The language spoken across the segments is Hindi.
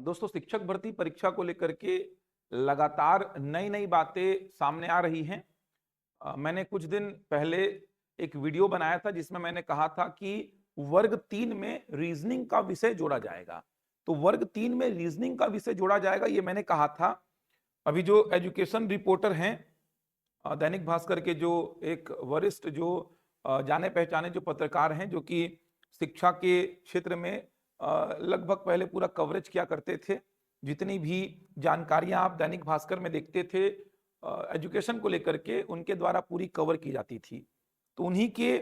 दोस्तों, शिक्षक भर्ती परीक्षा को लेकर के लगातार नई नई बातें सामने आ रही हैं। मैंने कुछ दिन पहले एक वीडियो बनाया था जिसमें मैंने कहा था कि वर्ग 3 में रीजनिंग का विषय जोड़ा जाएगा। तो वर्ग 3 में रीजनिंग का विषय जोड़ा जाएगा, ये मैंने कहा था। अभी जो एजुकेशन रिपोर्टर हैं, दैनिक भास्कर के जो एक वरिष्ठ जो जाने पहचाने जो पत्रकार हैं, जो कि शिक्षा के क्षेत्र में लगभग पहले पूरा कवरेज किया करते थे। जितनी भी जानकारियां आप दैनिक भास्कर में देखते थे एजुकेशन को लेकर के, उनके द्वारा पूरी कवर की जाती थी। तो उन्हीं के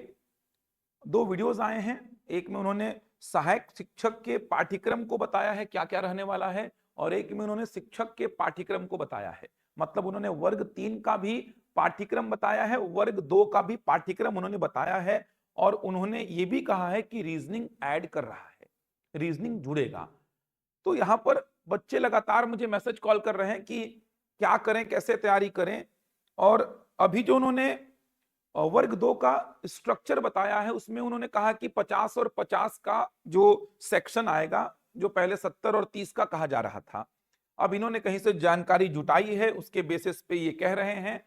दो वीडियोस आए हैं। एक में उन्होंने सहायक शिक्षक के पाठ्यक्रम को बताया है क्या क्या रहने वाला है, और एक में उन्होंने शिक्षक के पाठ्यक्रम को बताया है। मतलब उन्होंने वर्ग 3 का भी पाठ्यक्रम बताया है, वर्ग 2 का भी पाठ्यक्रम उन्होंने बताया है, और उन्होंने ये भी कहा है कि रीजनिंग ऐड कर रहा है, रीजनिंग जुड़ेगा। तो यहां पर बच्चे लगातार मुझे मैसेज कॉल कर रहे हैं कि क्या करें, कैसे तैयारी करें। और अभी जो उन्होंने वर्ग 2 का स्ट्रक्चर बताया है, उसमें उन्होंने कहा कि 50 और 50 का जो सेक्शन आएगा, जो पहले 70 और 30 का कहा जा रहा था, अब इन्होंने कहीं से जानकारी जुटाई है, उसके बेसिस पे ये कह रहे हैं।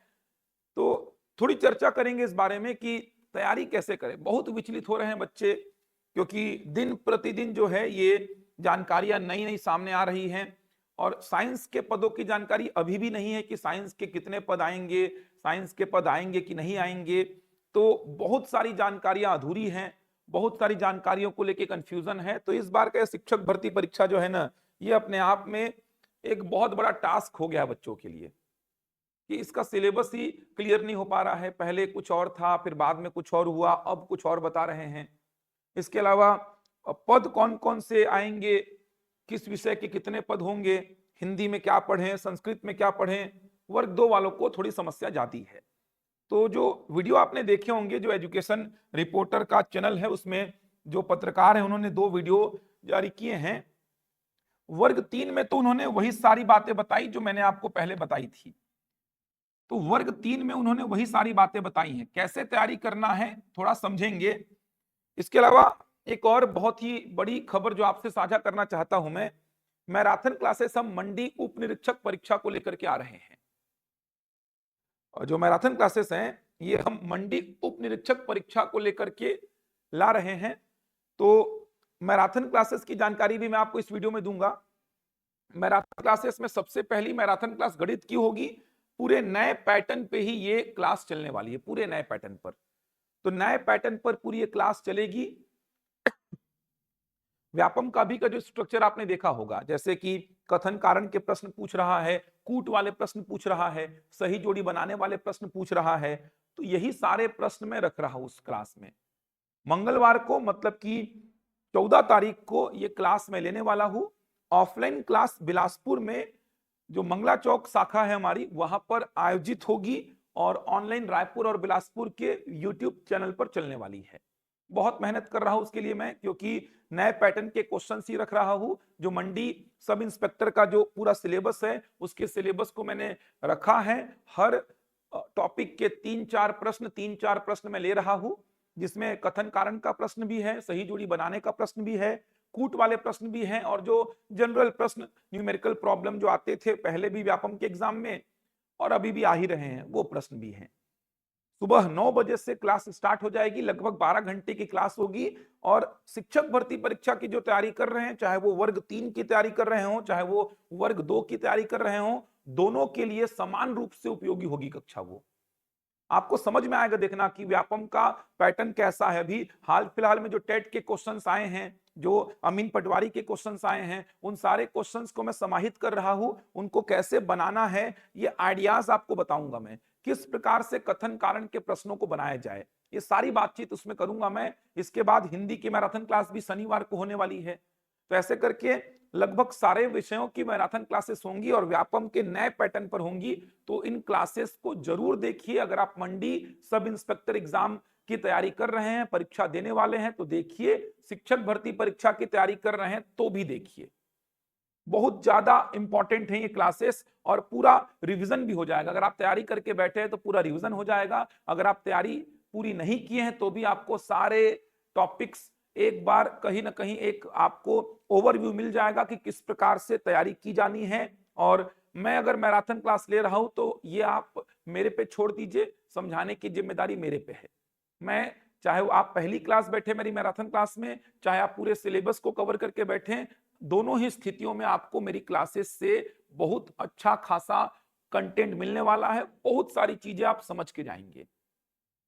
तो थोड़ी चर्चा करेंगे इस बारे में कि तैयारी कैसे करें। बहुत विचलित हो रहे हैं बच्चे, क्योंकि दिन प्रतिदिन जो है ये जानकारियां नई नई सामने आ रही हैं। और साइंस के पदों की जानकारी अभी भी नहीं है कि साइंस के कितने पद आएंगे, साइंस के पद आएंगे कि नहीं आएंगे। तो बहुत सारी जानकारियां अधूरी हैं, बहुत सारी जानकारियों को लेके कंफ्यूजन है। तो इस बार का शिक्षक भर्ती परीक्षा जो है ना, ये अपने आप में एक बहुत बड़ा टास्क हो गया बच्चों के लिए, कि इसका सिलेबस ही क्लियर नहीं हो पा रहा है। पहले कुछ और था, फिर बाद में कुछ और हुआ, अब कुछ और बता रहे हैं। इसके अलावा पद कौन कौन से आएंगे, किस विषय के कितने पद होंगे, हिंदी में क्या पढ़ें, संस्कृत में क्या पढ़ें, वर्ग 2 वालों को थोड़ी समस्या जाती है। तो जो वीडियो आपने देखे होंगे, जो एजुकेशन रिपोर्टर का चैनल है, उसमें जो पत्रकार है उन्होंने 2 वीडियो जारी किए हैं। वर्ग 3 में तो उन्होंने वही सारी बातें बताई जो मैंने आपको पहले बताई थी। तो वर्ग 3 में उन्होंने वही सारी बातें बताई हैं। कैसे तैयारी करना है थोड़ा समझेंगे। इसके अलावा एक और बहुत ही बड़ी खबर जो आपसे साझा करना चाहता हूं मैं, मैराथन क्लासेस हम मंडी उप निरीक्षक परीक्षा को लेकर के आ रहे हैं। और जो मैराथन क्लासेस हैं, ये हम मंडी उप निरीक्षक परीक्षा को लेकर के ला रहे हैं। तो मैराथन क्लासेस की जानकारी भी मैं आपको इस वीडियो में दूंगा। मैराथन क्लासेस में सबसे पहली मैराथन क्लास गणित की होगी। पूरे नए पैटर्न पे ही ये क्लास चलने वाली है, पूरे नए पैटर्न पर। तो नए पैटर्न पर पूरी ये क्लास चलेगी। व्यापम का भी का जो स्ट्रक्चर आपने देखा होगा, जैसे कि कथन कारण के प्रश्न पूछ रहा है, कूट वाले प्रश्न पूछ रहा है, सही जोड़ी बनाने वाले प्रश्न पूछ रहा है। तो यही सारे प्रश्न मैं रख रहा हूं उस क्लास में। मंगलवार को, मतलब कि 14 तारीख को ये क्लास मैं लेने वाला हूं। ऑफलाइन क्लास बिलासपुर में जो मंगला चौक शाखा है हमारी, वहां पर आयोजित होगी, और ऑनलाइन रायपुर और बिलासपुर के यूट्यूब चैनल पर चलने वाली है। बहुत मेहनत कर रहा हूं उसके लिए मैं, क्योंकि नए पैटर्न के क्वेश्चन ही रख रहा हूं। जो मंडी सब इंस्पेक्टर का जो पूरा सिलेबस है, उसके सिलेबस को मैंने रखा है। हर टॉपिक के 3-4 प्रश्न मैं ले रहा हूं, जिसमें कथन कारण का प्रश्न भी है, सही जोड़ी बनाने का प्रश्न भी है, कूट वाले प्रश्न भी हैं, और जो जनरल प्रश्न, न्यूमेरिकल प्रॉब्लम जो आते थे पहले भी व्यापम के एग्जाम में और अभी भी आ ही रहे हैं, वो प्रश्न भी हैं। सुबह 9 बजे से क्लास स्टार्ट हो जाएगी, लगभग 12 घंटे की क्लास होगी। और शिक्षक भर्ती परीक्षा की जो तैयारी कर रहे हैं, चाहे वो वर्ग 3 की तैयारी कर रहे हो, चाहे वो वर्ग 2 की तैयारी कर रहे हो, दोनों के लिए समान रूप से उपयोगी होगी कक्षा। वो आपको समझ में आएगा, देखना कि व्यापम का पैटर्न कैसा है। अभी हाल फिलहाल में जो टेट के क्वेश्चंस आए हैं, जो अमीन पटवारी के क्वेश्चंस आए हैं, उन सारे क्वेश्चंस को मैं समाहित कर रहा हूं। उनको कैसे बनाना है, ये आइडियाज आपको बताऊंगा मैं। किस प्रकार से कथन कारण के प्रश्नों को बनाया जाए, ये सारी बातचीत उसमें करूंगा मैं। इसके बाद हिंदी की मैराथन क्लास भी शनिवार को होने वाली है। तो ऐसे करके लगभग सारे विषयों की मैराथन क्लासेस होंगी, और व्यापम के नए पैटर्न पर होंगी। तो इन क्लासेस को जरूर देखिए। अगर आप मंडी सब इंस्पेक्टर एग्जाम की तैयारी कर रहे हैं, परीक्षा देने वाले हैं, तो देखिए। शिक्षक भर्ती परीक्षा की तैयारी कर रहे हैं तो भी देखिए। बहुत ज्यादा इंपॉर्टेंट है ये क्लासेस, और पूरा रिवीजन भी हो जाएगा। अगर आप तैयारी करके बैठे हैं तो पूरा रिवीजन हो जाएगा। अगर आप तैयारी पूरी नहीं किए हैं तो भी आपको सारे टॉपिक्स एक बार कहीं ना कहीं एक आपको ओवरव्यू मिल जाएगा कि किस प्रकार से तैयारी की जानी है। और मैं अगर मैराथन क्लास ले रहा हूं तो ये आप मेरे पे छोड़ दीजिए, समझाने की जिम्मेदारी मेरे पे है। मैं चाहे वो आप पहली क्लास बैठे मेरी मैराथन क्लास में, चाहे आप पूरे सिलेबस को कवर करके बैठे, दोनों ही स्थितियों में आपको मेरी क्लासेस से बहुत अच्छा खासा कंटेंट मिलने वाला है, बहुत सारी चीजें आप समझ के जाएंगे।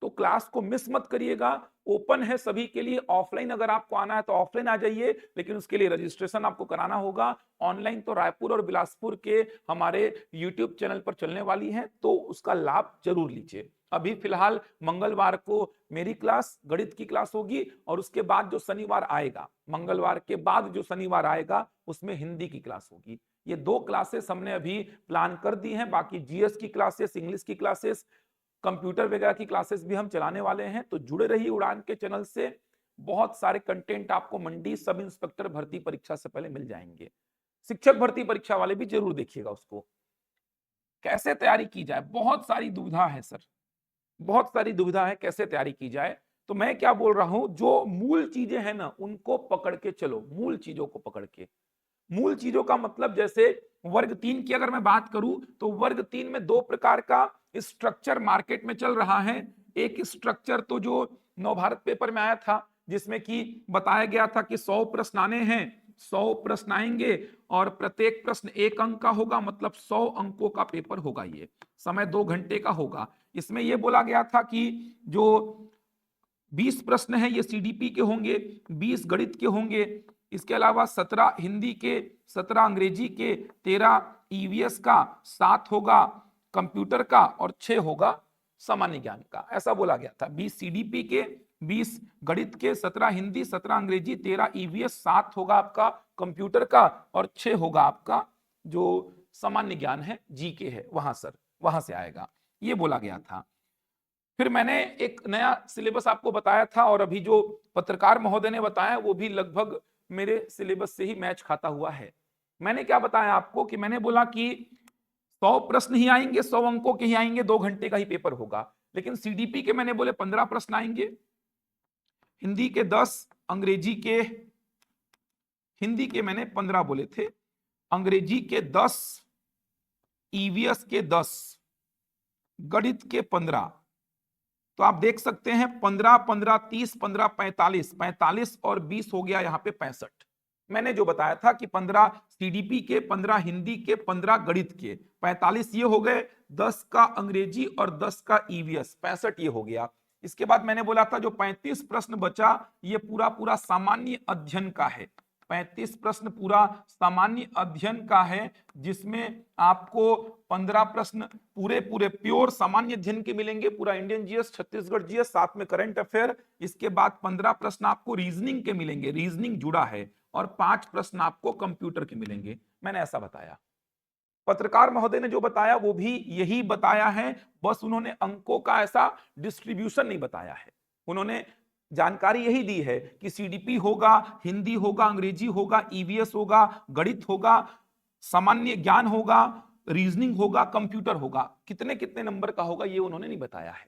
तो क्लास को मिस मत करिएगा, ओपन है सभी के लिए। ऑफलाइन अगर आपको आना है तो ऑफलाइन आ जाइए, लेकिन उसके लिए रजिस्ट्रेशन आपको कराना होगा। ऑनलाइन तो रायपुर और बिलासपुर के हमारे यूट्यूब चैनल पर चलने वाली है, तो उसका लाभ जरूर लीजिए। अभी फिलहाल मंगलवार को मेरी क्लास गणित की क्लास होगी, और उसके बाद जो शनिवार आएगा, मंगलवार के बाद जो शनिवार आएगा उसमें हिंदी की क्लास होगी। ये 2 क्लासेस हमने अभी प्लान कर दी हैं। बाकी जीएस की क्लासेस, इंग्लिश की क्लासेस, कंप्यूटर वगैरह की क्लासेस भी हम चलाने वाले हैं। तो जुड़े रहिए उड़ान के चैनल से, बहुत सारे कंटेंट आपको मंडी सब इंस्पेक्टर भर्ती परीक्षा से पहले मिल जाएंगे। शिक्षक भर्ती परीक्षा वाले भी जरूर देखिएगा उसको। कैसे तैयारी की जाए, बहुत सारी दुविधा है सर, बहुत सारी दुविधा है कैसे तैयारी की जाए। तो मैं क्या बोल रहा हूं, जो मूल चीजें हैं ना उनको पकड़ के चलो, मूल चीजों को पकड़ के। मूल चीजों का मतलब, जैसे वर्ग 3 की अगर मैं बात करूं तो वर्ग 3 में 2 प्रकार का स्ट्रक्चर मार्केट में चल रहा है। एक स्ट्रक्चर तो जो नवभारत पेपर में आया था, जिसमें कि बताया गया था कि 100 प्रश्न आने हैं, 100 प्रश्न आएंगे और प्रत्येक प्रश्न 1 अंक का होगा, मतलब 100 अंकों का पेपर होगा। ये समय 2 घंटे का होगा। इसमें यह बोला गया था कि जो 20 प्रश्न है ये सीडीपी के होंगे, 20 गणित के होंगे, इसके अलावा 17 हिंदी के, 17 अंग्रेजी के, 13 ईवीएस का, 7 होगा कंप्यूटर का और 6 होगा सामान्य ज्ञान का। ऐसा बोला गया था। 20 सीडीपी के, 20 गणित के, 17 हिंदी, 17 अंग्रेजी, 13 ईवीएस, 7 होगा आपका कंप्यूटर का और 6 होगा आपका जो सामान्य ज्ञान है, जीके है, वहां सर वहां से आएगा, ये बोला गया था। फिर मैंने एक नया सिलेबस आपको बताया था, और अभी जो पत्रकार महोदय ने बताया वो भी लगभग मेरे सिलेबस से ही मैच खाता हुआ है। मैंने क्या बताया आपको कि मैंने बोला कि 100 प्रश्न ही आएंगे, 100 अंकों के ही आएंगे, 2 घंटे का ही पेपर होगा। लेकिन सीडीपी के मैंने बोले 15 प्रश्न आएंगे, हिंदी के 10, अंग्रेजी के, हिंदी के मैंने 15 बोले थे, अंग्रेजी के 10, ईवीएस के 10, गणित के 15। तो आप देख सकते हैं 15, 15, 30, 15, 45, 45 और 20 हो गया यहाँ पे 65। मैंने जो बताया था कि 15 सीडीपी के, 15 हिंदी के, 15 गणित के, 45 ये हो गए, 10 का अंग्रेजी और 10 का ईवीएस, 65 ये हो गया। इसके बाद मैंने बोला था जो 35 प्रश्न बचा ये पूरा पूरा सामान्य अध्ययन का है। 35 प्रश्न पूरा सामान्य अध्ययन का है, जिसमें आपको 15 प्रश्न पूरे पूरे प्योर सामान्य अध्ययन के मिलेंगे, पूरा इंडियन जीएस, छत्तीसगढ़ जीएस, साथ में करंट अफेयर। इसके बाद 15 प्रश्न आपको रीजनिंग के मिलेंगे, रीजनिंग जुड़ा है, और 5 प्रश्न आपको कंप्यूटर के मिलेंगे। मैंने ऐसा बताया। पत्रकार महोदय ने जो बताया वो भी यही बताया है, बस उन्होंने अंकों का ऐसा डिस्ट्रीब्यूशन नहीं बताया है। उन्होंने जानकारी यही दी है कि सीडीपी होगा, हिंदी होगा, अंग्रेजी होगा, ईवीएस होगा, गणित होगा, सामान्य ज्ञान होगा, रीजनिंग होगा, कंप्यूटर होगा। कितने कितने नंबर का होगा ये उन्होंने नहीं बताया है।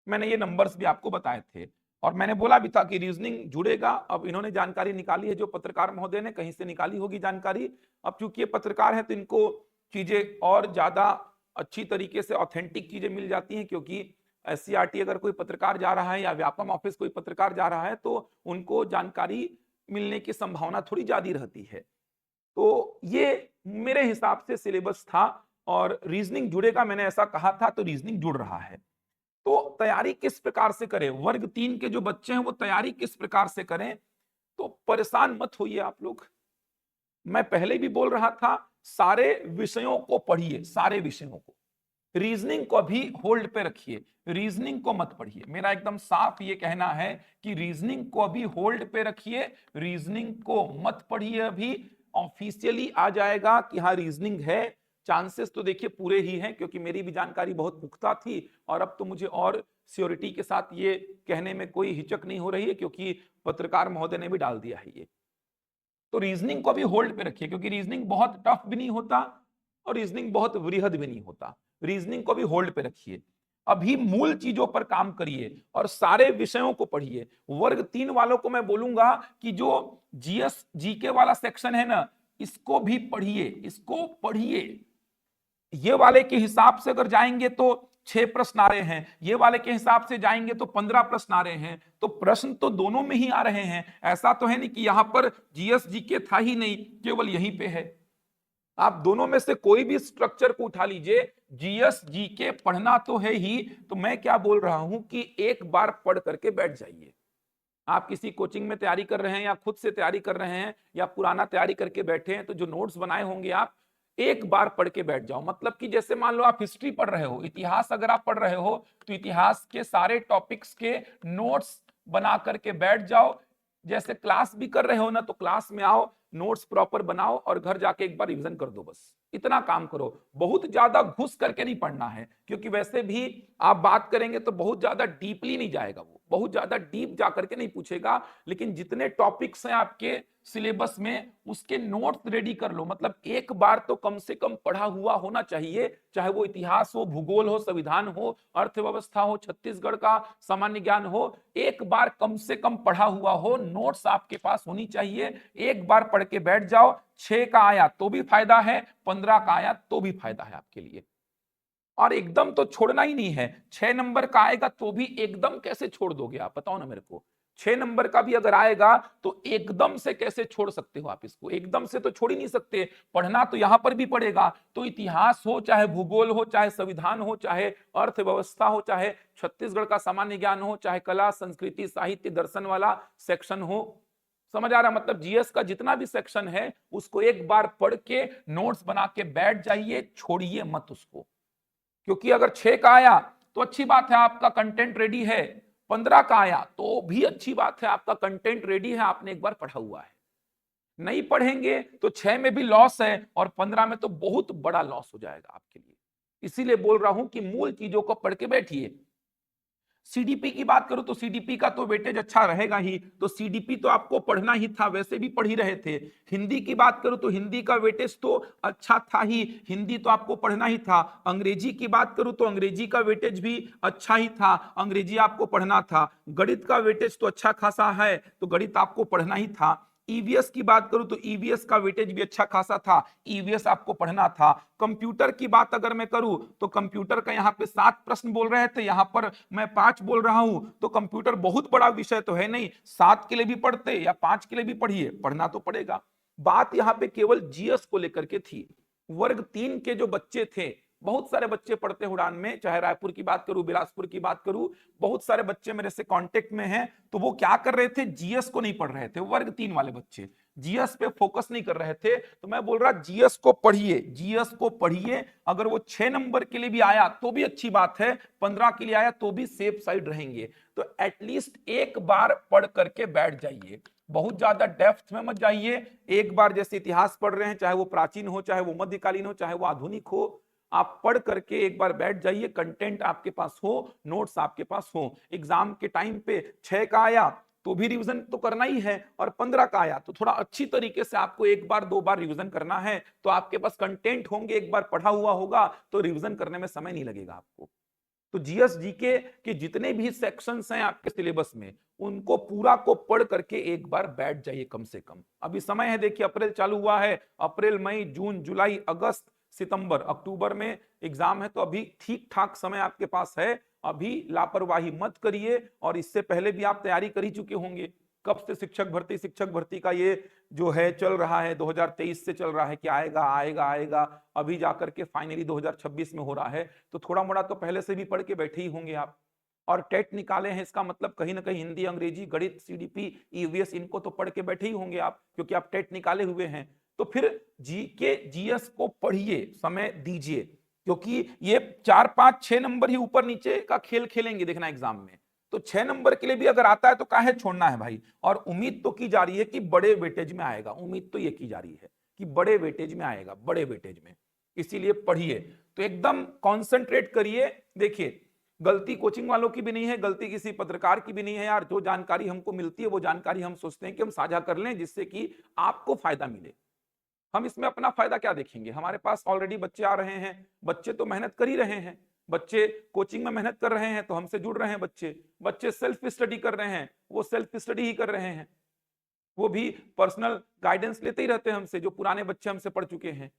मैंने ये नंबर्स भी आपको बताए थे, और मैंने बोला भी था कि रीजनिंग जुड़ेगा। अब इन्होंने जानकारी निकाली है, जो पत्रकार महोदय ने कहीं से निकाली होगी जानकारी। अब चूंकि ये पत्रकार है तो इनको चीजें और ज्यादा अच्छी तरीके से ऑथेंटिक चीजें मिल जाती हैं, क्योंकि एससीईआरटी अगर कोई पत्रकार जा रहा है या व्यापम ऑफिस कोई पत्रकार जा रहा है तो उनको जानकारी मिलने की संभावना थोड़ी ज्यादा रहती है। तो ये मेरे हिसाब से सिलेबस था, और रीजनिंग जुड़ेगा, मैंने ऐसा कहा था, तो रीजनिंग जुड़ रहा है। तो तैयारी किस प्रकार से करें, वर्ग 3 के जो बच्चे हैं वो तैयारी किस प्रकार से करें, तो परेशान मत होइए आप लोग। मैं पहले भी बोल रहा था, सारे विषयों को पढ़िए, सारे विषयों को। रीजनिंग को भी होल्ड पे रखिए, रीजनिंग को मत पढ़िए। मेरा एकदम साफ ये कहना है कि रीजनिंग को अभी होल्ड पे रखिए, रीजनिंग को मत पढ़िए। अभी ऑफिशियली आ जाएगा कि हाँ रीजनिंग है, चांसेस तो देखिए पूरे ही हैं, क्योंकि मेरी भी जानकारी बहुत पुख्ता थी, और अब तो मुझे और श्योरिटी के साथ ये कहने में कोई हिचक नहीं हो रही है, क्योंकि पत्रकार महोदय ने भी डाल दिया है ये। तो रीजनिंग को भी होल्ड पे रखिए, क्योंकि रीजनिंग बहुत टफ भी नहीं होता और रीजनिंग बहुत वृहद भी नहीं होता। रीजनिंग को भी होल्ड पे रखिए। अभी मूल चीजों पर काम करिए और सारे विषयों को पढ़िए। वर्ग 3 वालों को मैं बोलूंगा कि जो जीएस जीके वाला सेक्शन है ना, इसको भी पढ़िए, इसको पढ़िए। ये वाले के हिसाब से अगर जाएंगे तो 6 प्रश्न आ रहे हैं, ये वाले के हिसाब से जाएंगे तो 15 प्रश्न आ रहे हैं। तो प्रश्न तो दोनों में ही आ रहे हैं, ऐसा तो है नहीं कि यहां पर जीएस जीके था ही नहीं, केवल यहीं पे है। आप दोनों में से कोई भी स्ट्रक्चर को उठा लीजिए, जीएस जीके पढ़ना तो है ही। तो मैं क्या बोल रहा हूं कि एक बार पढ़ करके बैठ जाइए। आप किसी कोचिंग में तैयारी कर रहे हैं या खुद से तैयारी कर रहे हैं या पुराना तैयारी करके बैठे हैं, तो जो नोट्स बनाए होंगे आप एक बार पढ़ के बैठ जाओ। मतलब कि जैसे मान लो आप हिस्ट्री पढ़ रहे हो, इतिहास अगर आप पढ़ रहे हो, तो इतिहास के सारे टॉपिक्स के नोट्स बना करके बैठ जाओ। जैसे क्लास भी कर रहे हो ना, तो क्लास में आओ, नोट्स प्रॉपर बनाओ और घर जाके एक बार रिवीजन कर दो। बस इतना काम करो। बहुत ज्यादा घुस करके नहीं पढ़ना है, क्योंकि वैसे भी आप बात करेंगे तो बहुत ज्यादा डीपली नहीं जाएगा, वो बहुत ज्यादा डीप जा करके नहीं पूछेगा। लेकिन जितने टॉपिक्स हैं आपके सिलेबस में, उसके नोट्स रेडी कर लो। मतलब एक बार तो कम से कम पढ़ा हुआ होना चाहिए, चाहे वो इतिहास हो, भूगोल हो, संविधान हो, अर्थव्यवस्था हो, छत्तीसगढ़ का सामान्य ज्ञान हो, एक बार कम से कम पढ़ा हुआ हो, नोट्स आपके पास होनी चाहिए। एक बार पढ़ के बैठ जाओ। 6 का आया तो भी फायदा है, 15 का आया तो भी फायदा है आपके लिए। और एकदम तो छोड़ना ही नहीं है। 6 नंबर का आएगा तो भी एकदम कैसे छोड़ दोगे आप, बताओ ना मेरे को। 6 नंबर का भी अगर आएगा तो एकदम से कैसे छोड़ सकते हो आप इसको, एकदम से तो छोड़ ही नहीं सकते। पढ़ना तो यहां पर भी पड़ेगा। तो इतिहास हो, चाहे भूगोल हो, चाहे संविधान हो, चाहे अर्थव्यवस्था हो, चाहे छत्तीसगढ़ का सामान्य ज्ञान हो, चाहे कला संस्कृति साहित्य दर्शन वाला सेक्शन हो, समझ आ रहा। मतलब जीएस का जितना भी सेक्शन है उसको एक बार पढ़ के नोट्स बना के बैठ जाइए, छोड़िए मत उसको। क्योंकि अगर 6 का आया तो अच्छी बात है, आपका कंटेंट रेडी है। 15 का आया तो भी अच्छी बात है, आपका कंटेंट रेडी है, आपने एक बार पढ़ा हुआ है। नहीं पढ़ेंगे तो 6 में भी लॉस है और 15 में तो बहुत बड़ा लॉस हो जाएगा आपके लिए। इसीलिए बोल रहा हूं कि मूल चीजों को पढ़ के बैठिए। सीडीपी की बात करूं तो सीडीपी का तो वेटेज अच्छा रहेगा ही, तो सीडीपी तो आपको पढ़ना ही था, वैसे भी पढ़ ही रहे थे। हिंदी की बात करूं तो हिंदी का वेटेज तो अच्छा था ही, हिंदी तो आपको पढ़ना ही था। अंग्रेजी की बात करूं तो अंग्रेजी का वेटेज भी अच्छा ही था, अंग्रेजी आपको पढ़ना था। गणित का वेटेज तो अच्छा खासा है, तो गणित आपको पढ़ना ही था। ईवीएस की बात करूं तो ईवीएस का वेटेज भी अच्छा खासा था, ईवीएस आपको पढ़ना था। कंप्यूटर की बात अगर मैं करूं तो कंप्यूटर का यहां पे 7 प्रश्न बोल रहे थे, यहां पर मैं 5 बोल रहा हूं। तो कंप्यूटर बहुत बड़ा विषय तो है नहीं, 7 के लिए भी पढ़ते या 5 के लिए भी पढ़िए, पढ़ना तो पड़ेगा। बात यहां पे केवल जीएस को लेकर के थी। वर्ग 3 के जो बच्चे थे, बहुत सारे बच्चे पढ़ते हैं उड़ान में, चाहे रायपुर की बात करूं, बिलासपुर की बात करूं, बहुत सारे बच्चे मेरे से कांटेक्ट में हैं। तो वो क्या कर रहे थे, जीएस को नहीं पढ़ रहे थे। वर्ग 3 वाले बच्चे जीएस पे फोकस नहीं कर रहे थे। तो मैं बोल रहा जीएस को पढ़िए, जीएस को पढ़िए। अगर वो 6 नंबर के लिए भी आया तो भी अच्छी बात है, 15 के लिए आया तो भी सेफ साइड रहेंगे। तो एटलीस्ट एक बार पढ़ करके बैठ जाइए, बहुत ज्यादा डेप्थ में मत जाइए। एक बार जैसे इतिहास पढ़ रहे हैं, चाहे वो प्राचीन हो, चाहे वो मध्यकालीन हो, चाहे वो आधुनिक हो, आप पढ़ करके एक बार बैठ जाइए। कंटेंट आपके पास हो, नोट्स आपके पास हो। एग्जाम के टाइम पे 6 का आया तो भी रिवीजन तो करना ही है, और 15 का आया तो थोड़ा अच्छी तरीके से आपको एक बार 2 बार रिवीजन करना है। तो आपके पास कंटेंट होंगे, एक बार पढ़ा हुआ होगा तो रिवीजन करने में समय नहीं लगेगा आपको। तो जीएस जीके के जितने भी सेक्शंस हैं आपके सिलेबस में, उनको पूरा को पढ़ करके एक बार बैठ जाइए कम से कम। अभी समय है, देखिए अप्रैल चालू हुआ है, अप्रैल मई जून जुलाई अगस्त सितंबर अक्टूबर में एग्जाम है। तो अभी ठीक ठाक समय आपके पास है, अभी लापरवाही मत करिए। और इससे पहले भी आप तैयारी कर ही चुके होंगे। कब से शिक्षक भर्ती का ये जो है चल रहा है, 2023 से चल रहा है कि आएगा आएगा आएगा, अभी जाकर के फाइनली 2026 में हो रहा है। तो थोड़ा मोड़ा तो पहले से भी पढ़ के बैठे ही होंगे आप। और टेट निकाले हैं, इसका मतलब कहीं ना कहीं हिंदी, अंग्रेजी, गणित, सीडीपी, ईवीएस, इनको तो पढ़ के बैठे ही होंगे आप, क्योंकि आप टेट निकाले हुए हैं। तो फिर जीके जीएस को पढ़िए, समय दीजिए, क्योंकि ये 4 5 6 नंबर ही ऊपर नीचे का खेल खेलेंगे देखना एग्जाम में। तो 6 नंबर के लिए भी अगर आता है तो काहे छोड़ना है भाई। और उम्मीद तो की जा रही है कि बड़े वेटेज में आएगा, उम्मीद तो ये की जा रही है कि बड़े वेटेज में आएगा, बड़े वेटेज में। इसीलिए पढ़िए, तो एकदम कॉन्सेंट्रेट करिए। देखिए, गलती कोचिंग वालों की भी नहीं है, गलती किसी पत्रकार की भी नहीं है यार। जो जानकारी हमको मिलती है वो जानकारी हम सोचते हैं कि हम साझा कर लें, जिससे कि आपको फायदा मिले। हम इसमें अपना फायदा क्या देखेंगे, हमारे पास ऑलरेडी बच्चे आ रहे हैं, बच्चे तो मेहनत कर ही रहे हैं। बच्चे कोचिंग में मेहनत कर रहे हैं तो हमसे जुड़ रहे हैं, बच्चे सेल्फ स्टडी कर रहे हैं, वो सेल्फ स्टडी ही कर रहे हैं, वो भी पर्सनल गाइडेंस लेते ही रहते हैं हमसे, जो पुराने बच्चे हमसे पढ़ चुके हैं।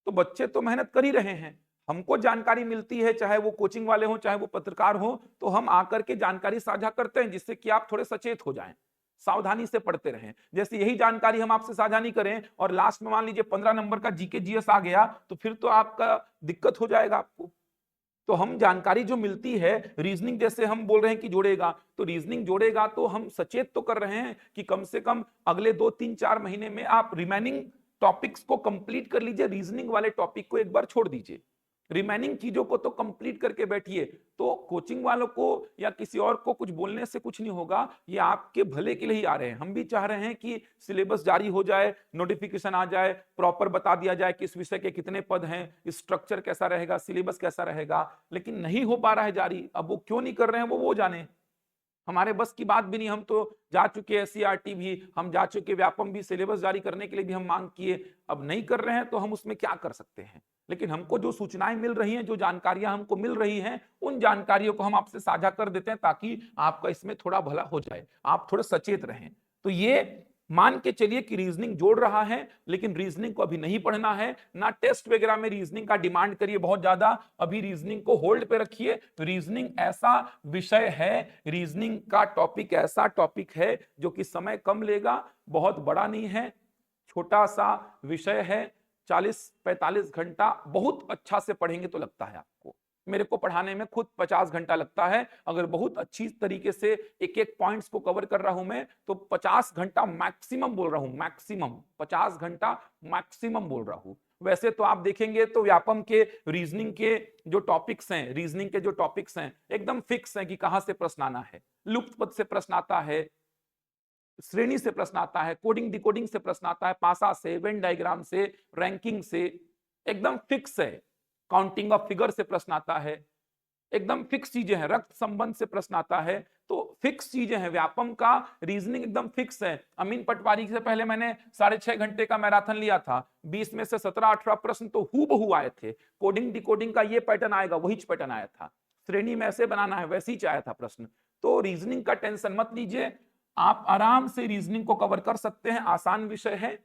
तो बच्चे तो मेहनत कर ही रहे हैं, हमको जानकारी मिलती है, चाहे वो कोचिंग वाले हो चाहे वो पत्रकार हो, तो हम आकर के जानकारी साझा करते हैं जिससे कि आप थोड़े सचेत हो जाएं, सावधानी से पढ़ते रहें। जैसे यही जानकारी हम आपसे साझा नहीं करें और लास्ट में मान लीजिए 15 नंबर का जीके जीएस आ गया, तो फिर तो आपका दिक्कत हो जाएगा आपको। तो हम जानकारी जो मिलती है, रीजनिंग जैसे हम बोल रहे हैं कि जोड़ेगा, तो रीजनिंग जोड़ेगा तो हम सचेत तो कर रहे हैं कि कम से कम अगले 2-3-4 महीने में आप रिमेनिंग टॉपिक्स को कंप्लीट कर लीजिए, रीजनिंग वाले टॉपिक को एक बार छोड़ दीजिए, रिमेनिंग चीजों को तो कंप्लीट करके बैठिए। तो कोचिंग वालों को या किसी और को कुछ बोलने से कुछ नहीं होगा, ये आपके भले के लिए ही आ रहे हैं। हम भी चाह रहे हैं कि सिलेबस जारी हो जाए, नोटिफिकेशन आ जाए, प्रॉपर बता दिया जाए कि इस विषय के कितने पद हैं, स्ट्रक्चर कैसा रहेगा, सिलेबस कैसा रहेगा, लेकिन नहीं हो पा रहा है जारी। अब वो क्यों नहीं कर रहे हैं वो जाने, हमारे बस की बात भी नहीं। हम तो जा चुके एससीईआरटी भी, हम जा चुके व्यापम भी, सिलेबस जारी करने के लिए भी हम मांग किए, अब नहीं कर रहे हैं तो हम उसमें क्या कर सकते हैं। लेकिन हमको जो सूचनाएं मिल रही हैं, जो जानकारियां हमको मिल रही हैं, उन जानकारियों को हम आपसे साझा कर देते हैं ताकि आपका इसमें थोड़ा भला हो जाए, आप थोड़े सचेत रहें। तो ये मान के चलिए कि रीजनिंग जोड़ रहा है, लेकिन रीजनिंग को अभी नहीं पढ़ना है, ना टेस्ट वगैरह में रीजनिंग का डिमांड करिए बहुत ज्यादा, अभी रीजनिंग को होल्ड पे रखिए। रीजनिंग ऐसा विषय है, रीजनिंग का टॉपिक ऐसा टॉपिक है जो कि समय कम लेगा, बहुत बड़ा नहीं है, छोटा सा विषय है, 40-45 घंटा बहुत अच्छा से पढ़ेंगे तो लगता है आपको। मेरे को पढ़ाने में खुद 50 घंटा लगता है, अगर बहुत अच्छी तरीके से एक एक पॉइंट्स को कवर कर रहा हूं मैं तो 50 घंटा मैक्सिमम बोल रहा हूं, मैक्सिमम 50 घंटा मैक्सिमम बोल रहा हूं। वैसे तो आप देखेंगे तो व्यापम के रीजनिंग के जो टॉपिक्स हैं, रीजनिंग के जो टॉपिक्स हैं एकदम फिक्स हैं कि कहां से प्रश्न आना है, लुप्त पद से प्रश्न आता है, श्रेणी से प्रश्न आता है, कोडिंग डिकोडिंग से प्रश्न आता है, पासा से, वेन डायग्राम से, रैंकिंग से, एकदम फिक्स है, काउंटिंग ऑफ फिगर से प्रश्न आता है, एकदम फिक्स चीजें हैं, रक्त संबंध से प्रश्न आता है, तो फिक्स चीजें हैं। व्यापम का रीजनिंग एकदम फिक्स है। अमीन पटवारी से पहले मैंने 6.5 घंटे का मैराथन लिया था, 20 में से 17-18 प्रश्न तो हूबहू आए थे। कोडिंग डिकोडिंग का ये पैटर्न आएगा, वही पैटर्न आया था, श्रेणी में ऐसे बनाना है वैसे ही आया था प्रश्न। तो रीजनिंग का टेंशन मत लीजिए, आप आराम से रीजनिंग को कवर कर सकते हैं, आसान विषय है,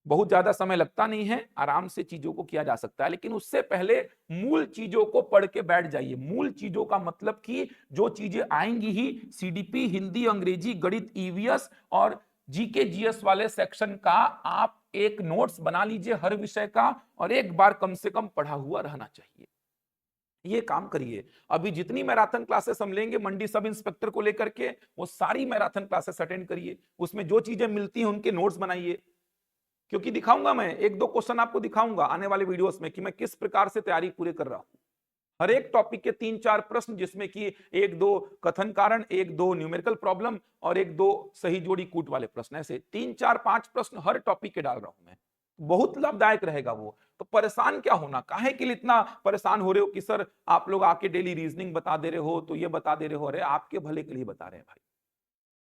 बहुत ज्यादा समय लगता नहीं है, आराम से चीजों को किया जा सकता है। लेकिन उससे पहले मूल चीजों को पढ़ के बैठ जाइए। मूल चीजों का मतलब कि जो चीजें आएंगी ही, सीडीपी, हिंदी, अंग्रेजी, गणित, ईवीएस और जीके जीएस वाले सेक्शन का आप एक नोट्स बना लीजिए हर विषय का, और एक बार कम से कम पढ़ा हुआ रहना चाहिए। ये काम करिए। अभी जितनी मैराथन क्लासेस हम लेंगे मंडी सब इंस्पेक्टर को लेकर के, वो सारी मैराथन क्लासेस अटेंड करिए, उसमें जो चीजें मिलती हैं उनके नोट्स बनाइए, क्योंकि दिखाऊंगा मैं 1-2 क्वेश्चन आपको दिखाऊंगा आने वाले वीडियोस में कि मैं किस प्रकार से तैयारी पूरे कर रहा हूं। हर एक टॉपिक के 3-4 प्रश्न, जिसमें कि 1-2 कथन कारण, 1-2 न्यूमेरिकल प्रॉब्लम और 1-2 सही जोड़ी कूट वाले प्रश्न, ऐसे 3-4-5 प्रश्न हर टॉपिक के डाल रहा हूं मैं। बहुत लाभदायक रहेगा वो। तो परेशान क्या होना, काहे के लिए इतना परेशान हो रहे हो कि सर आप लोग आके डेली रीजनिंग बता दे रहे हो, तो ये बता दे रहे हो, अरे आपके भले के लिए बता रहे हैं भाई।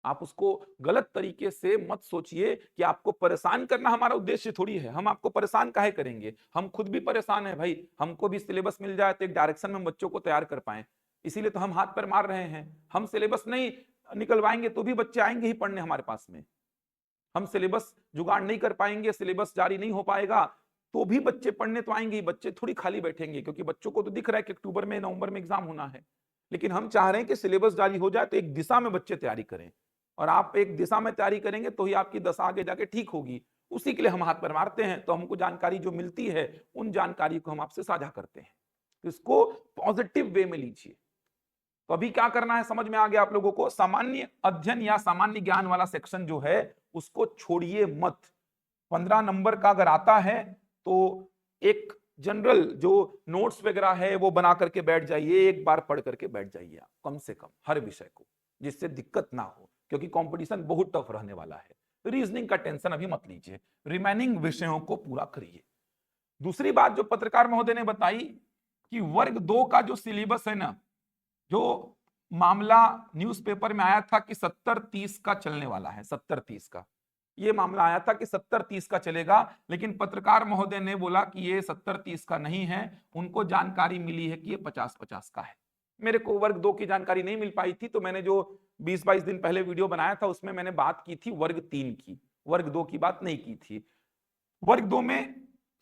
आप उसको गलत तरीके से मत सोचिए कि आपको परेशान करना हमारा उद्देश्य थोड़ी है। हम आपको परेशान काहे करेंगे, हम खुद भी परेशान है भाई। हमको भी सिलेबस मिल जाए तो एक डायरेक्शन में बच्चों को तैयार कर पाए, इसीलिए तो हम हाथ पैर मार रहे हैं। हम सिलेबस नहीं निकलवाएंगे तो भी बच्चे आएंगे ही पढ़ने हमारे पास में। हम सिलेबस जुगाड़ नहीं कर पाएंगे, सिलेबस जारी नहीं हो पाएगा, तो भी बच्चे पढ़ने तो आएंगे ही। बच्चे थोड़ी खाली बैठेंगे, क्योंकि बच्चों को तो दिख रहा है कि अक्टूबर में, नवंबर में एग्जाम होना है। लेकिन हम चाह रहे हैं कि सिलेबस जारी हो जाए तो एक दिशा में बच्चे तैयारी करें, और आप एक दिशा में तैयारी करेंगे तो ही आपकी दशा आगे जाके ठीक होगी। उसी के लिए हम हाथ पर मारते हैं। तो हमको जानकारी जो मिलती है उन जानकारी को हम आपसे साझा करते हैं, तो इसको पॉजिटिव वे में लीजिए। तो अभी क्या करना है समझ में आ गया आप लोगों को। सामान्य अध्ययन या सामान्य ज्ञान वाला सेक्शन जो है उसको छोड़िए मत। 15 नंबर का अगर आता है तो एक जनरल जो नोट्स वगैरह है वो बना करके बैठ जाइए, एक बार पढ़ करके बैठ जाइए आप कम से कम हर विषय को, जिससे दिक्कत ना हो, क्योंकि कंपटीशन बहुत टफ रहने वाला है। रीजनिंग का टेंशन अभी मत लीजिए, रिमेनिंग विषयों को पूरा करिए। दूसरी बात जो पत्रकार महोदय ने बताई कि वर्ग 2 का जो सिलेबस है ना, जो मामला न्यूज़पेपर में आया था कि 70-30 का चलने वाला है, 70-30 का, ये मामला आया था कि 70-30 का चलेगा, लेकिन पत्रकार महोदय ने बोला कि ये 70-30 का नहीं है, उनको जानकारी मिली है कि ये 50-50 का है। मेरे को वर्ग 2 की जानकारी नहीं मिल पाई थी, तो मैंने जो 20-22 दिन पहले वीडियो बनाया था उसमें मैंने बात की थी वर्ग 3 की, वर्ग 2 की बात नहीं की थी। वर्ग 2 में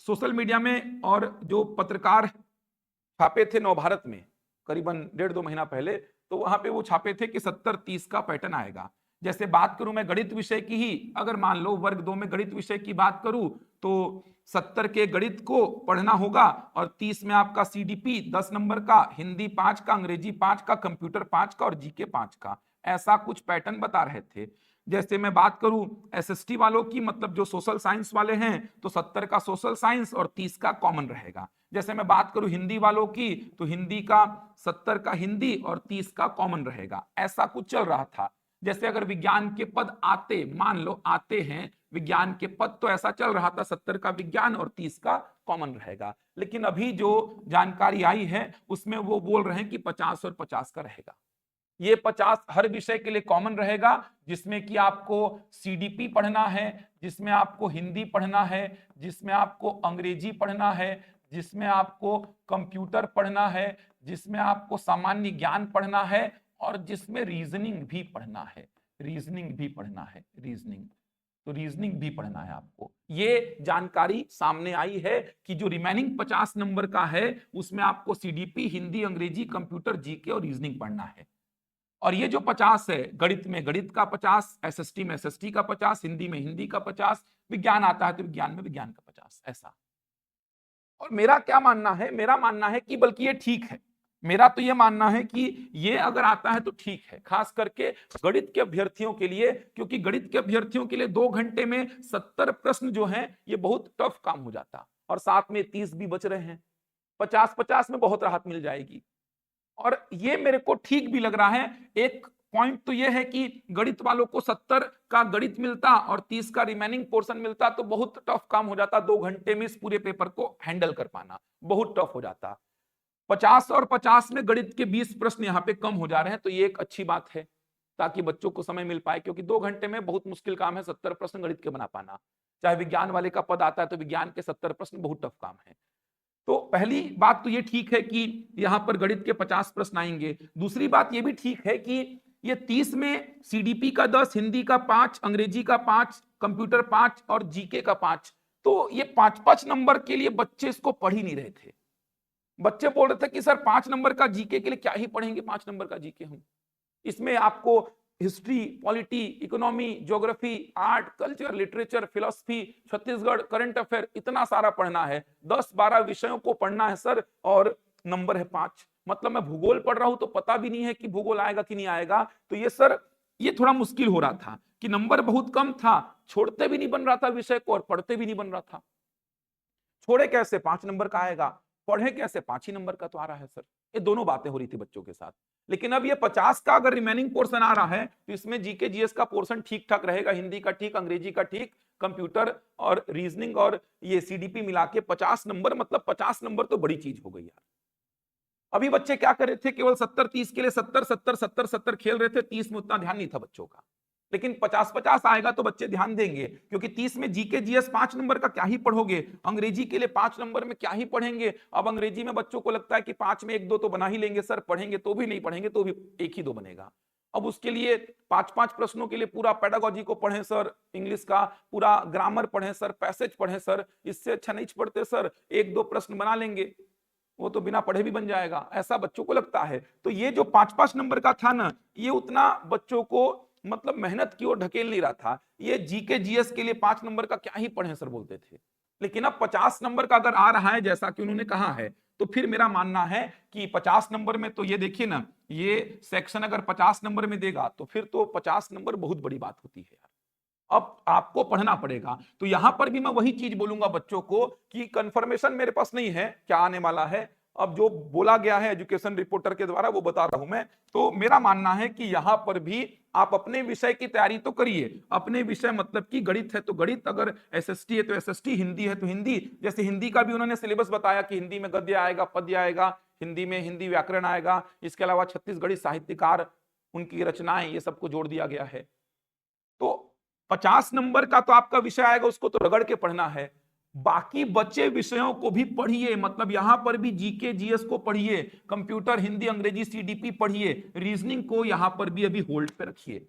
सोशल मीडिया में और जो पत्रकार छापे थे नवभारत में करीबन 1.5-2 महीना पहले, तो वहां पे वो छापे थे कि 70-30 का पैटर्न आएगा। जैसे बात करूं मैं गणित विषय की ही, अगर मान लो वर्ग 2 में गणित विषय की बात करूं तो 70 के गणित को पढ़ना होगा और 30 में आपका सीडीपी 10 नंबर का, हिंदी 5 का, अंग्रेजी 5 का, कंप्यूटर 5 का और जीके 5 का, ऐसा कुछ पैटर्न बता रहे थे। जैसे मैं बात करूं एसएसटी वालों की, मतलब जो सोशल साइंस वाले हैं, तो 70 का सोशल साइंस और 30 का कॉमन रहेगा। जैसे मैं बात करूं हिंदी वालों की, तो हिंदी का 70 का हिंदी और 30 का कॉमन रहेगा, ऐसा कुछ चल रहा था। जैसे अगर विज्ञान के पद आते, मान लो आते हैं विज्ञान के पद, तो ऐसा चल रहा था 70 का विज्ञान और 30 का कॉमन रहेगा। लेकिन अभी जो जानकारी आई है उसमें वो बोल रहे हैं कि 50 और 50 का रहेगा। ये 50 हर विषय के लिए कॉमन रहेगा, जिसमें कि आपको सीडीपी पढ़ना है, जिसमें आपको हिंदी पढ़ना है, जिसमें आपको अंग्रेजी पढ़ना है, जिसमें आपको कंप्यूटर पढ़ना है, जिसमें आपको सामान्य ज्ञान पढ़ना है और जिसमें रीजनिंग भी पढ़ना है। रीजनिंग भी पढ़ना है, रीजनिंग, तो रीजनिंग भी पढ़ना है आपको। ये जानकारी सामने आई है कि जो रिमेनिंग 50 नंबर का है उसमें आपको सीडीपी, हिंदी, अंग्रेजी, कंप्यूटर, जीके और रीजनिंग पढ़ना है। और ये जो 50 है, गणित में गणित का 50, एसएसटी में एसएसटी का 50, हिंदी में हिंदी का 50, विज्ञान आता है तो विज्ञान में विज्ञान का 50, ऐसा। और मेरा क्या मानना है, मेरा मानना है कि बल्कि ये ठीक है। मेरा तो ये मानना है कि ये अगर आता है तो ठीक है, खास करके गणित के अभ्यर्थियों के लिए, क्योंकि गणित के अभ्यर्थियों के लिए 2 घंटे में 70 प्रश्न जो हैं ये बहुत टफ काम हो जाता, और साथ में 30 भी बच रहे हैं, 50-50 में बहुत राहत मिल जाएगी। और ये मेरे को ठीक भी लग रहा है। एक पॉइंट तो ये है कि गणित वालों को 70 का गणित मिलता और 30 का रिमेनिंग पोर्शन मिलता तो बहुत टफ काम हो जाता, 2 घंटे में इस पूरे पेपर को हैंडल कर पाना बहुत टफ हो जाता। 50 और 50 में गणित के 20 प्रश्न यहाँ पे कम हो जा रहे हैं, तो ये एक अच्छी बात है, ताकि बच्चों को समय मिल पाए, क्योंकि 2 घंटे में बहुत मुश्किल काम है 70 प्रश्न गणित के बना पाना। चाहे विज्ञान वाले का पद आता है तो विज्ञान के 70 प्रश्न बहुत टफ काम है। तो पहली बात तो ये ठीक है कि यहां पर गणित के 50 प्रश्न आएंगे। दूसरी बात ये भी ठीक है कि ये 30 में सीडीपी का 10, हिंदी का 5, अंग्रेजी का 5, कंप्यूटर 5 और जीके का 5, तो ये 5-5 नंबर के लिए बच्चे इसको पढ़ ही नहीं रहे थे। बच्चे बोल रहे थे कि सर 5 नंबर का जीके के लिए क्या ही पढ़ेंगे, 5 नंबर का जीके हम, इसमें आपको history, polity, economy, geography, art, culture, literature, philosophy, Chhattisgarh, current affair, इतना सारा पढ़ना है, 10-12 विषयों को पढ़ना है सर, और नंबर है 5। मतलब मैं भूगोल पढ़ रहा हूं तो पता भी नहीं है कि भूगोल आएगा कि नहीं आएगा, तो ये सर ये थोड़ा मुश्किल हो रहा था कि नंबर बहुत कम था, छोड़ते भी नहीं बन रहा था विषय को और पढ़ते भी नहीं बन रहा था। छोड़े कैसे, 5 नंबर का आएगा, पढ़े कैसे, 5 ही नंबर का तो आ रहा है सर। ये दोनों बातें हो रही थी बच्चों के साथ। लेकिन अब ये 50 का अगर रिमेनिंग पोर्शन आ रहा है तो इसमें जीके जीएस का पोर्शन ठीक ठाक रहेगा, हिंदी का ठीक, अंग्रेजी का ठीक, कंप्यूटर और रीजनिंग और ये सीडीपी मिला के 50 नंबर, मतलब 50 नंबर तो बड़ी चीज हो गई यार। अभी बच्चे क्या कर रहे थे, केवल 70-30 के लिए 70-70-70-70 खेल रहे थे, 30 में उतना ध्यान नहीं था बच्चों का। लेकिन 50-50 आएगा तो बच्चे ध्यान देंगे, क्योंकि 30 में जीके जीएस 5 नंबर का क्या ही पढ़ोगे, अंग्रेजी के लिए 5 नंबर में क्या ही पढ़ेंगे। अब अंग्रेजी में बच्चों को लगता है कि 5 में 1-2 तो बना ही लेंगे सर, पढ़ेंगे तो भी नहीं, पढ़ेंगे तो भी 1 ही 2 बनेगा। अब उसके लिए 5-5 प्रश्नों के लिए पूरा पेडागोजी को पढ़ें सर, इंग्लिश का पूरा ग्रामर पढ़ें सर, पैसेज पढ़ें सर, इससे अच्छा नहीं पढ़ते सर, 1-2 प्रश्न बना लेंगे, वो तो बिना पढ़े भी बन जाएगा, ऐसा बच्चों को लगता है। तो ये जो 5-5 नंबर का था ना, ये उतना बच्चों को मतलब मेहनत की ओर ढकेल नहीं रहा था। ये जीके जीएस के लिए 5 नंबर का क्या ही पढ़े सर बोलते थे। लेकिन अब 50 नंबर का अगर आ रहा है जैसा कि उन्होंने कहा है, तो फिर मेरा मानना है कि 50 नंबर में तो ये देखिए ना, ये सेक्शन अगर 50 नंबर में देगा तो फिर तो 50 नंबर बहुत बड़ी बात होती है यार। अब आपको पढ़ना पड़ेगा। तो यहां पर भी मैं वही चीज बोलूंगा बच्चों को कि कंफर्मेशन मेरे पास नहीं है क्या आने वाला है, अब जो बोला गया है एजुकेशन रिपोर्टर के द्वारा वो बता रहा हूं मैं। तो मेरा मानना है कि यहां पर भी आप अपने विषय की तैयारी तो करिए, अपने विषय मतलब कि गणित है तो गणित, अगर एसएसटी है तो एसएसटी, हिंदी है तो हिंदी। जैसे हिंदी का भी उन्होंने सिलेबस बताया कि हिंदी में गद्य आएगा, पद्य आएगा, हिंदी में हिंदी व्याकरण आएगा, इसके अलावा छत्तीसगढ़ी साहित्यकार, उनकी रचनाएं, ये सबको जोड़ दिया गया है। तो 50 नंबर का तो आपका विषय आएगा, उसको तो रगड़ के पढ़ना है। बाकी बचे विषयों को भी पढ़िए, मतलब यहां पर भी जीके जीएस को पढ़िए, कंप्यूटर, हिंदी, अंग्रेजी, सीडीपी पढ़िए, रीजनिंग को यहां पर भी अभी होल्ड पे रखिए,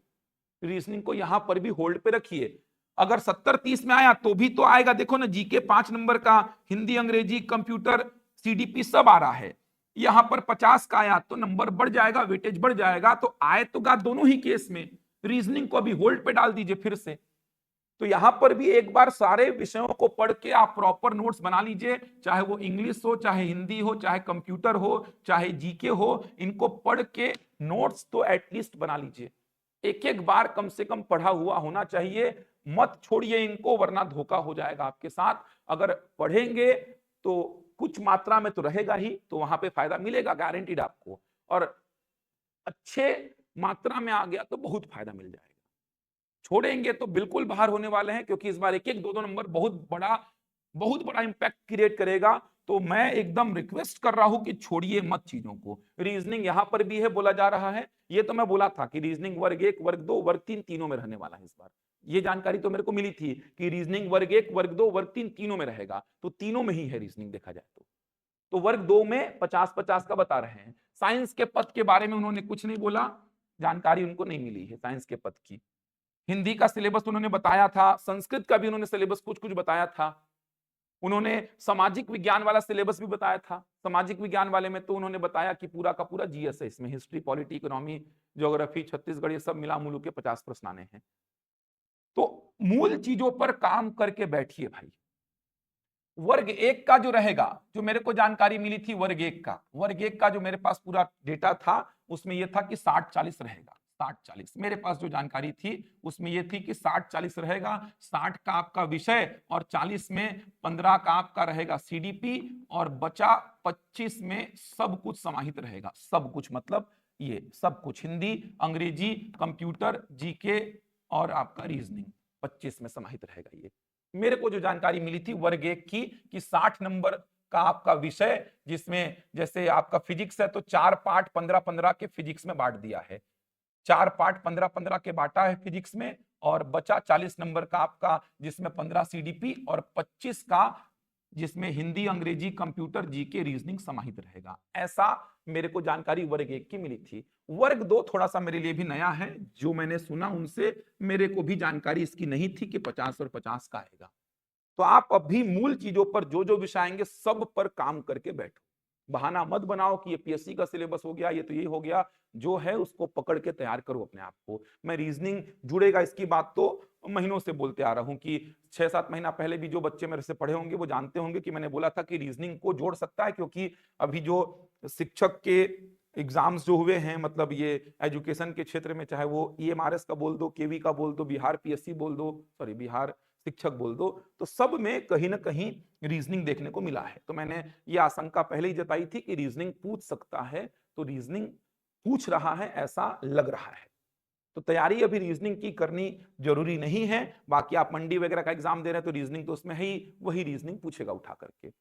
रीजनिंग को यहां पर भी होल्ड पे रखिए। अगर 70-30 में आया तो भी तो आएगा, देखो ना जीके 5 नंबर का, हिंदी, अंग्रेजी, कंप्यूटर, सीडीपी सब आ रहा है। यहां पर 50 का आया तो नंबर बढ़ जाएगा, वेटेज बढ़ जाएगा, तो आए तो गा दोनों ही केस में। रीजनिंग को अभी होल्ड पे डाल दीजिए फिर से। तो यहां पर भी एक बार सारे विषयों को पढ़ के आप प्रॉपर नोट्स बना लीजिए, चाहे वो इंग्लिश हो, चाहे हिंदी हो, चाहे कंप्यूटर हो, चाहे जीके हो, इनको पढ़ के नोट्स तो एटलीस्ट बना लीजिए। एक एक बार कम से कम पढ़ा हुआ होना चाहिए, मत छोड़िए इनको, वरना धोखा हो जाएगा आपके साथ। अगर पढ़ेंगे तो कुछ मात्रा में तो रहेगा ही, तो वहां पे फायदा मिलेगा गारंटीड आपको, और अच्छे मात्रा में आ गया तो बहुत फायदा मिल जाएगा। छोड़ेंगे तो बिल्कुल बाहर होने वाले हैं, क्योंकि इस बार एक एक दो दो नंबर बहुत बड़ा इंपैक्ट क्रिएट करेगा। तो मैं एकदम रिक्वेस्ट कर रहा हूं कि छोड़िए मत चीजों को। रीजनिंग यहां पर भी है, बोला जा रहा है, ये तो मैं बोला था कि रीजनिंग वर्ग 1, वर्ग 2, वर्ग 3 तीनों में रहने वाला है इस बार। ये जानकारी तो मेरे को मिली थी कि रीजनिंग वर्ग 1, वर्ग 2, वर्ग 3 तीनों में रहेगा, तो तीनों में ही है रीजनिंग देखा जाए तो वर्ग 2 में 50-50 का बता रहे हैं। साइंस के पद के बारे में उन्होंने कुछ नहीं बोला, जानकारी उनको नहीं मिली है साइंस के पद की। हिंदी का सिलेबस उन्होंने बताया था, संस्कृत का भी उन्होंने सिलेबस कुछ कुछ बताया था, उन्होंने सामाजिक विज्ञान वाला सिलेबस भी बताया था। सामाजिक विज्ञान वाले में तो उन्होंने बताया कि पूरा का पूरा जीएस है, इसमें history, polity, economy, geography, Chhattisgarh, ये सब मिला मुलू के 50 प्रश्न आने हैं। तो मूल चीजों पर काम करके बैठिए भाई। वर्ग 1 का जो रहेगा, जो मेरे को जानकारी मिली थी वर्ग एक का जो मेरे पास पूरा डेटा था, उसमें यह था कि 60-40 रहेगा। 60-40 मेरे पास जो जानकारी थी उसमें यह थी कि 60-40 रहेगा। 60 का आपका विषय और 40 में 15 का आपका रहेगा सीडीपी, और बचा 25 में सब कुछ समाहित रहेगा। सब कुछ मतलब ये सब कुछ, हिंदी, अंग्रेजी, कंप्यूटर, जीके और आपका रीजनिंग 25 में समाहित रहेगा। ये मेरे को जो जानकारी मिली थी वर्ग 1 की, कि 60 नंबर का आपका विषय, जिसमें जैसे आपका फिजिक्स है तो 4 पार्ट 15-15 के फिजिक्स में बांट दिया है, 4 पार्ट 15-15 के बांटा है फिजिक्स में, और बचा 40 नंबर का आपका, जिसमें 15 सीडीपी और 25 का जिसमें हिंदी, अंग्रेजी, कंप्यूटर, जीके, रीजनिंग समाहित रहेगा। ऐसा मेरे को जानकारी वर्ग 1 की मिली थी। वर्ग 2 थोड़ा सा मेरे लिए भी नया है, जो मैंने सुना उनसे मेरे को भी जानकारी इसकी नहीं थी कि 50 और 50 का आएगा। तो आप अभी मूल चीजों पर जो जो विषय आएंगे सब पर काम करके बैठो, बहाना मत बनाओ कि ये पीएससी का सिलेबस हो गया, ये तो ये हो गया। जो है उसको पकड़ के तैयार करो अपने आप को। मैं रीजनिंग जुड़ेगा इसकी बात तो महीनों से बोलते आ रहा हूं कि 6-7 महीना पहले भी जो बच्चे मेरे से पढ़े होंगे वो जानते होंगे कि मैंने बोला था कि रीजनिंग को जोड़ सकता है, क्योंकि अभी जो शिक्षक के एग्जाम्स जो हुए हैं, मतलब ये एजुकेशन के क्षेत्र में, चाहे वो ईएमआरएस का बोल दो, केवी का बोल दो, बिहार पीएससी बोल दो, सॉरी बिहार शिक्षक बोल दो, तो सब में कहीं ना कहीं रीजनिंग देखने को मिला है। तो मैंने ये आशंका पहले ही जताई थी कि रीजनिंग पूछ सकता है, तो रीजनिंग पूछ रहा है ऐसा लग रहा है। तो तैयारी अभी रीजनिंग की करनी जरूरी नहीं है। बाकी आप मंडी वगैरह का एग्जाम दे रहे हैं तो रीजनिंग तो उसमें ही, वही रीजनिंग पूछेगा उठा करके।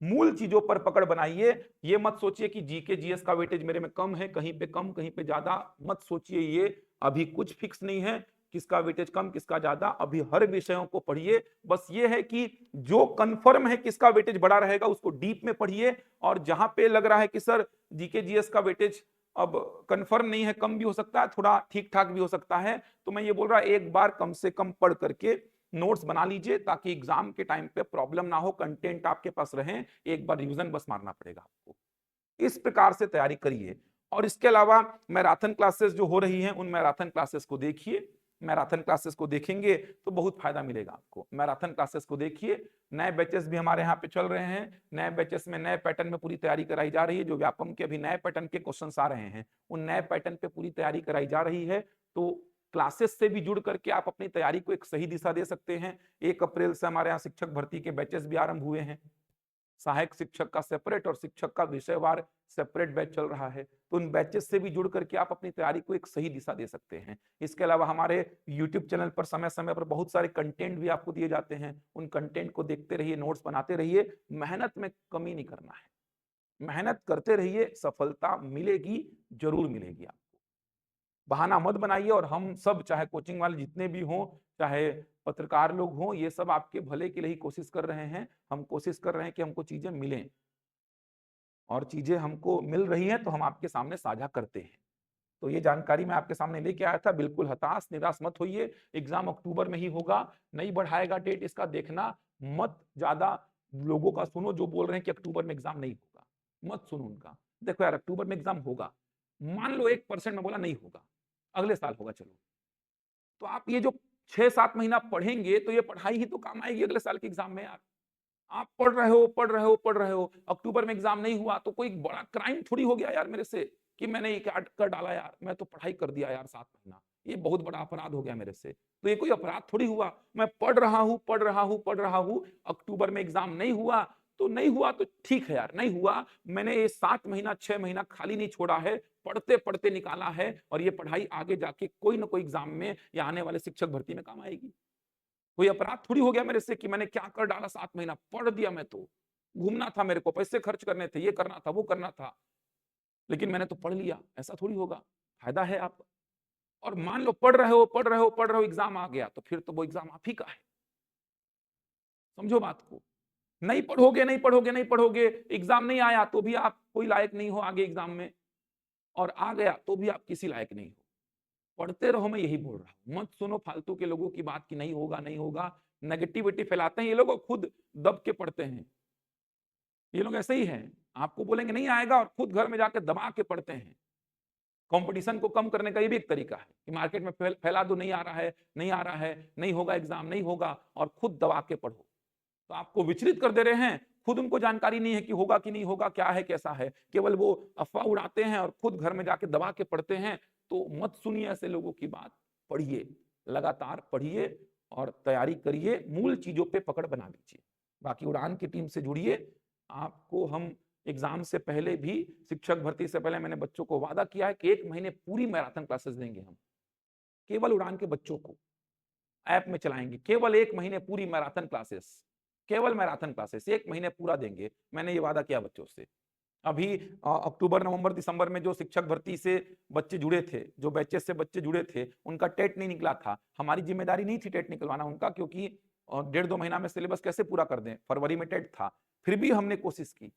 मूल चीजों पर पकड़ बनाइए। ये मत सोचिए कि जीके जीएस का वेटेज मेरे में कम है, कहीं पे कम कहीं पे ज्यादा, मत सोचिए। ये अभी कुछ फिक्स नहीं है किसका वेटेज कम किसका ज्यादा, अभी हर विषयों को पढ़िए। बस ये है कि जो कंफर्म है किसका वेटेज बड़ा रहेगा उसको डीप में पढ़िए, और जहां पे लग रहा है कि सर जीके जीएस का वेटेज अब कंफर्म नहीं है, कम भी हो सकता है, थोड़ा ठीक ठाक भी हो सकता है, तो मैं ये बोल रहा एक बार कम से कम पढ़ करके नोट्स बना लीजिए, ताकि एग्जाम के टाइम पे प्रॉब्लम ना हो, कंटेंट आपके पास रहे, एक बार रिवीजन बस मारना पड़ेगा आपको। इस प्रकार से तैयारी करिए। और इसके अलावा मैराथन क्लासेस जो हो रही हैं, उन मैराथन क्लासेस को देखिए। मैराथन क्लासेस को देखेंगे तो बहुत फायदा मिलेगा आपको। मैराथन क्लासेस को देखिए। नए बैचेस भी हमारे यहाँ पे चल रहे हैं, नए बैचेस में नए पैटर्न में पूरी तैयारी कराई जा रही है। जो व्यापम के अभी नए पैटर्न के क्वेश्चंस आ रहे हैं, उन नए पैटर्न पे पूरी तैयारी कराई जा रही है। तो क्लासेस से भी जुड़ करके आप अपनी तैयारी को एक सही दिशा दे सकते हैं। 1 अप्रैल से हमारे यहाँ शिक्षक भर्ती के बैचेस भी आरंभ हुए हैं। सहायक शिक्षक का सेपरेट और शिक्षक का विषयवार सेपरेट बैच चल रहा है। तो उन बैचेस से भी जुड़ करके आप अपनी तैयारी को एक सही दिशा दे सकते हैं। इसके अलावा हमारे यूट्यूब चैनल पर समय समय पर बहुत सारे कंटेंट भी आपको दिए जाते हैं। उन कंटेंट को देखते रहिए, नोट्स बनाते रहिए। मेहनत में कमी नहीं करना है, मेहनत करते रहिए, सफलता मिलेगी, जरूर मिलेगी आपको। बहाना मत बनाइए। और हम सब, चाहे कोचिंग वाले जितने भी हों, चाहे पत्रकार लोग हों, ये सब आपके भले के लिए ही कोशिश कर रहे हैं। हम कोशिश कर रहे हैं कि हमको चीजें मिलें, और चीजें हमको मिल रही हैं तो हम आपके सामने साझा करते हैं। तो ये जानकारी मैं आपके सामने लेके आया था। बिल्कुल हताश निराश मत होइए, एग्जाम अक्टूबर में ही होगा, नहीं बढ़ाएगा डेट, इसका देखना मत। ज्यादा लोगों का सुनो जो बोल रहे हैं कि अक्टूबर में एग्जाम नहीं होगा, मत सुनो उनका। देखो यार, अक्टूबर में एग्जाम होगा, मान लो 1% में बोला नहीं होगा, अगले साल होगा, चलो। तो आप ये जो 6-7 महीना पढ़ेंगे तो ये पढ़ाई ही तो काम आएगी अगले साल के एग्जाम में यार। आप पढ़ रहे हो, पढ़ रहे हो, पढ़ रहे हो, अक्टूबर में एग्जाम नहीं हुआ तो कोई बड़ा क्राइम थोड़ी हो गया यार मेरे से कि मैंने ये क्या कर डाला यार, मैं तो पढ़ाई कर दिया यार 7 महीना, ये बहुत बड़ा अपराध हो गया मेरे से। तो ये कोई अपराध थोड़ी हुआ, मैं पढ़ रहा हूँ, पढ़ रहा हूँ, पढ़ रहा हूँ, अक्टूबर में एग्जाम नहीं हुआ तो नहीं हुआ, तो ठीक है यार, नहीं हुआ। मैंने ये 7 महीना 6 महीना खाली नहीं छोड़ा है, पढ़ते पढ़ते निकाला है, और ये पढ़ाई आगे जाके कोई ना कोई एग्जाम में या आने वाले शिक्षक भर्ती में काम आएगी। कोई अपराध थोड़ी हो गया मेरे से कि मैंने क्या कर डाला, 7 महीना पढ़ दिया, मैं तो घूमना था, मेरे को पैसे खर्च करने थे, ये करना था, वो करना था, लेकिन मैंने तो पढ़ लिया, ऐसा थोड़ी होगा। फायदा है आपका। और मान लो पढ़ रहे हो, पढ़ रहे हो, पढ़ रहे हो, एग्जाम आ गया तो फिर तो वो एग्जाम आप ही का है। समझो बात को। नहीं पढ़ोगे, नहीं पढ़ोगे, नहीं पढ़ोगे, एग्जाम नहीं आया तो भी आप कोई लायक नहीं हो आगे एग्जाम में, और आ गया तो भी आप किसी लायक नहीं हो। पढ़ते रहो, मैं यही बोल रहा हूं। मत सुनो फालतू के लोगों की बात कि नहीं होगा, नहीं होगा। नेगेटिविटी फैलाते हैं ये लोग, और खुद दब के पढ़ते हैं। ये लोग ऐसे ही हैं, आपको बोलेंगे नहीं आएगा और खुद घर में जाके दबा के पढ़ते हैं। कंपटीशन को कम करने का ये भी एक तरीका है कि मार्केट में फैला दो, नहीं आ रहा है, नहीं आ रहा है, नहीं होगा एग्जाम, नहीं होगा, और खुद दबा के पढ़ो। तो आपको विचलित कर दे रहे हैं। खुद उनको जानकारी नहीं है कि होगा कि नहीं होगा, क्या है कैसा है, केवल वो अफवाह उड़ाते हैं और खुद घर में जाके दबा के पढ़ते हैं। तो मत सुनिए ऐसे लोगों की बात, पढ़िए, लगातार पढ़िए और तैयारी करिए, मूल चीजों पे पकड़ बना लीजिए। बाकी उड़ान की टीम से जुड़िए। आपको हम एग्जाम से पहले भी, शिक्षक भर्ती से पहले मैंने बच्चों को वादा किया है कि 1 महीने पूरी मैराथन क्लासेस देंगे हम, केवल उड़ान के बच्चों को ऐप में चलाएंगे। केवल 1 महीने पूरी मैराथन क्लासेस, केवल मैराथन क्लासेस 1 महीने पूरा देंगे। मैंने ये वादा किया बच्चों से। अभी अक्टूबर नवंबर दिसंबर में जो शिक्षक भर्ती से बच्चे जुड़े थे, जो बैचेस से बच्चे जुड़े थे, उनका टेट नहीं निकला था। हमारी जिम्मेदारी नहीं थी टेट निकलवाना उनका, क्योंकि 1.5-2 महीना में सिलेबस कैसे पूरा कर दें, फरवरी में टेट था। फिर भी हमने कोशिश की,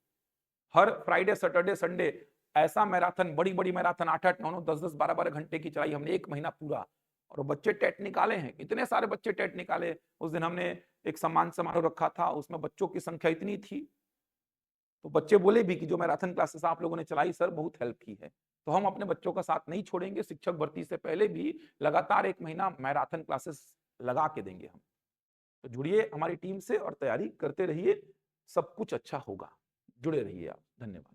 हर फ्राइडे सैटरडे संडे ऐसा मैराथन, बड़ी बड़ी मैराथन 8-8 9-9 10-10 12-12 घंटे की चलाई हमने 1 महीना पूरा। और बच्चे टेट निकाले हैं, इतने सारे बच्चे टेट निकाले। उस दिन हमने एक सम्मान समारोह रखा था, उसमें बच्चों की संख्या इतनी थी, तो बच्चे बोले भी कि जो मैराथन क्लासेस आप लोगों ने चलाई सर, बहुत हेल्प की है। तो हम अपने बच्चों का साथ नहीं छोड़ेंगे, शिक्षक भर्ती से पहले भी लगातार 1 महीना मैराथन क्लासेस लगा के देंगे हम। तो जुड़िए हमारी टीम से और तैयारी करते रहिए, सब कुछ अच्छा होगा। जुड़े रहिए आप। धन्यवाद।